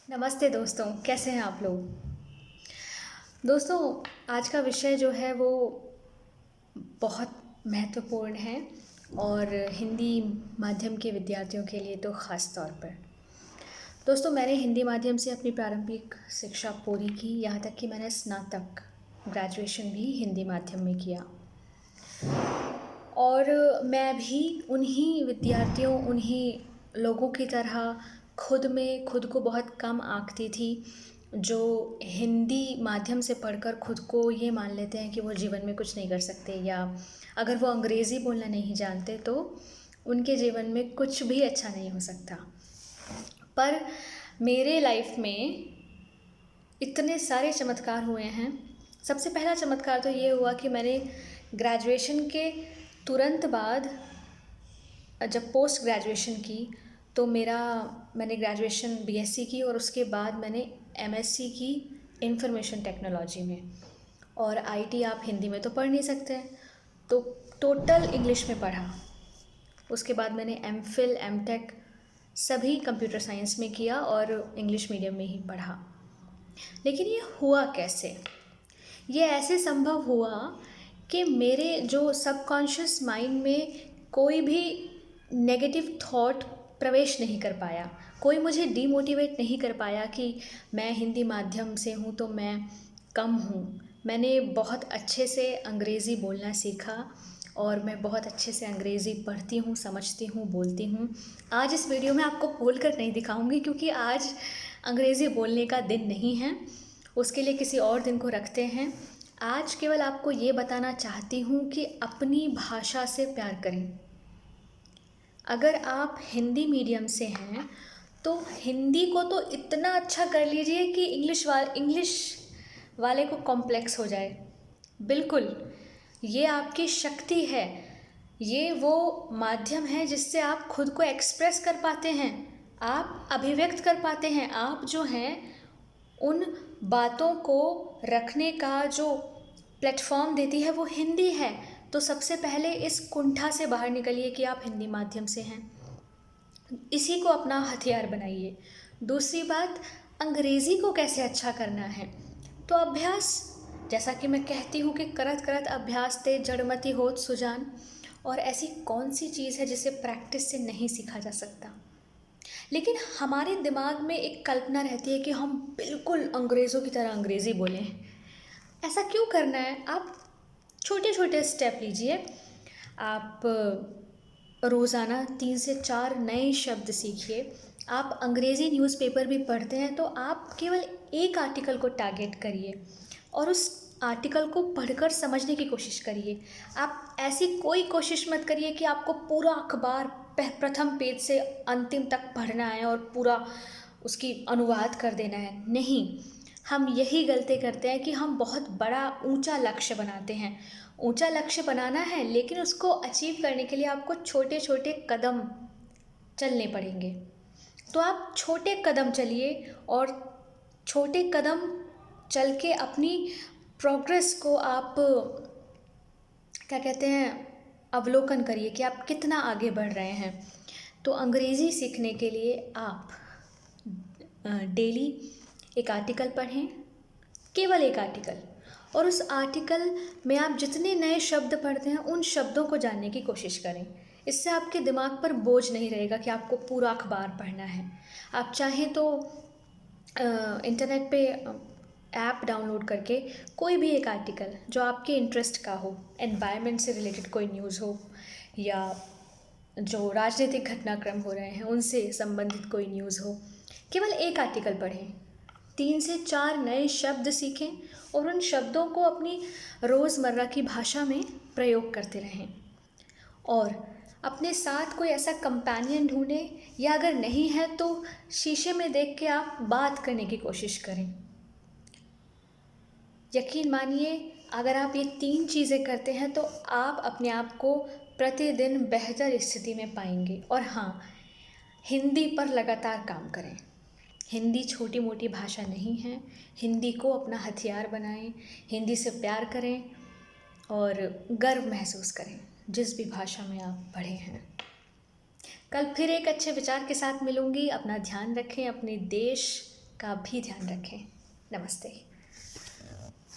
नमस्ते दोस्तों, कैसे हैं आप लोग। दोस्तों, आज का विषय जो है वो बहुत महत्वपूर्ण है और हिंदी माध्यम के विद्यार्थियों के लिए तो ख़ास तौर पर। दोस्तों, मैंने हिंदी माध्यम से अपनी प्रारंभिक शिक्षा पूरी की, यहाँ तक कि मैंने स्नातक ग्रेजुएशन भी हिंदी माध्यम में किया। और मैं भी उन्हीं विद्यार्थियों, उन्हीं लोगों की तरह खुद को बहुत कम आंकती थी जो हिंदी माध्यम से पढ़कर खुद को ये मान लेते हैं कि वो जीवन में कुछ नहीं कर सकते, या अगर वो अंग्रेज़ी बोलना नहीं जानते तो उनके जीवन में कुछ भी अच्छा नहीं हो सकता। पर मेरे लाइफ में इतने सारे चमत्कार हुए हैं। सबसे पहला चमत्कार तो ये हुआ कि मैंने ग्रेजुएशन के तुरंत बाद जब पोस्ट ग्रेजुएशन की तो मैंने ग्रेजुएशन बीएससी की और उसके बाद मैंने एमएससी की इंफॉर्मेशन टेक्नोलॉजी में। और आईटी आप हिंदी में तो पढ़ नहीं सकते, तो टोटल इंग्लिश में पढ़ा। उसके बाद मैंने एमफिल एमटेक सभी कंप्यूटर साइंस में किया और इंग्लिश मीडियम में ही पढ़ा। लेकिन ये हुआ कैसे? ये ऐसे संभव हुआ कि मेरे जो सबकॉन्शियस माइंड में कोई भी नेगेटिव थॉट प्रवेश नहीं कर पाया, कोई मुझे डीमोटिवेट नहीं कर पाया कि मैं हिंदी माध्यम से हूँ तो मैं कम हूँ। मैंने बहुत अच्छे से अंग्रेज़ी बोलना सीखा और मैं बहुत अच्छे से अंग्रेज़ी पढ़ती हूँ, समझती हूँ, बोलती हूँ। आज इस वीडियो में आपको बोल कर नहीं दिखाऊंगी क्योंकि आज अंग्रेज़ी बोलने का दिन नहीं है, उसके लिए किसी और दिन को रखते हैं। आज केवल आपको ये बताना चाहती हूँ कि अपनी भाषा से प्यार करें। अगर आप हिंदी मीडियम से हैं तो हिंदी को तो इतना अच्छा कर लीजिए कि इंग्लिश वाले को कॉम्प्लेक्स हो जाए। बिल्कुल, ये आपकी शक्ति है, ये वो माध्यम है जिससे आप खुद को एक्सप्रेस कर पाते हैं, आप अभिव्यक्त कर पाते हैं। आप जो हैं उन बातों को रखने का जो प्लेटफॉर्म देती है वो हिंदी है। तो सबसे पहले इस कुंठा से बाहर निकलिए कि आप हिंदी माध्यम से हैं, इसी को अपना हथियार बनाइए। दूसरी बात, अंग्रेज़ी को कैसे अच्छा करना है, तो अभ्यास। जैसा कि मैं कहती हूँ कि करत करत अभ्यास ते जड़मति होत सुजान। और ऐसी कौन सी चीज़ है जिसे प्रैक्टिस से नहीं सीखा जा सकता। लेकिन हमारे दिमाग में एक कल्पना रहती है कि हम बिल्कुल अंग्रेज़ों की तरह अंग्रेज़ी बोलें। ऐसा क्यों करना है? आप छोटे छोटे स्टेप लीजिए। आप रोज़ाना 3 से 4 नए शब्द सीखिए। आप अंग्रेज़ी न्यूज़पेपर भी पढ़ते हैं तो आप केवल एक आर्टिकल को टारगेट करिए और उस आर्टिकल को पढ़कर समझने की कोशिश करिए। आप ऐसी कोई कोशिश मत करिए कि आपको पूरा अखबार प्रथम पेज से अंतिम तक पढ़ना है और पूरा उसकी अनुवाद कर देना है। नहीं, हम यही गलती करते हैं कि हम बहुत बड़ा ऊंचा लक्ष्य बनाते हैं। ऊंचा लक्ष्य बनाना है लेकिन उसको अचीव करने के लिए आपको छोटे छोटे कदम चलने पड़ेंगे। तो आप छोटे कदम चलिए और छोटे कदम चल के अपनी प्रोग्रेस को आप क्या कहते हैं, अवलोकन करिए कि आप कितना आगे बढ़ रहे हैं। तो अंग्रेज़ी सीखने के लिए आप डेली एक आर्टिकल पढ़ें, केवल एक आर्टिकल, और उस आर्टिकल में आप जितने नए शब्द पढ़ते हैं उन शब्दों को जानने की कोशिश करें। इससे आपके दिमाग पर बोझ नहीं रहेगा कि आपको पूरा अखबार पढ़ना है। आप चाहें तो इंटरनेट पे ऐप डाउनलोड करके कोई भी एक आर्टिकल जो आपके इंटरेस्ट का हो, एनवायरनमेंट से रिलेटेड कोई न्यूज़ हो या जो राजनीतिक घटनाक्रम हो रहे हैं उनसे संबंधित कोई न्यूज़ हो, केवल एक आर्टिकल पढ़ें, 3 से 4 नए शब्द सीखें और उन शब्दों को अपनी रोज़मर्रा की भाषा में प्रयोग करते रहें। और अपने साथ कोई ऐसा कंपेनियन ढूंढें, या अगर नहीं है तो शीशे में देख के आप बात करने की कोशिश करें। यकीन मानिए, अगर आप ये 3 चीज़ें करते हैं तो आप अपने आप को प्रतिदिन बेहतर स्थिति में पाएंगे। और हाँ, हिंदी पर लगातार काम करें। हिंदी छोटी मोटी भाषा नहीं है, हिंदी को अपना हथियार बनाएं, हिंदी से प्यार करें और गर्व महसूस करें जिस भी भाषा में आप पढ़े हैं। कल फिर एक अच्छे विचार के साथ मिलूंगी। अपना ध्यान रखें, अपने देश का भी ध्यान रखें। नमस्ते।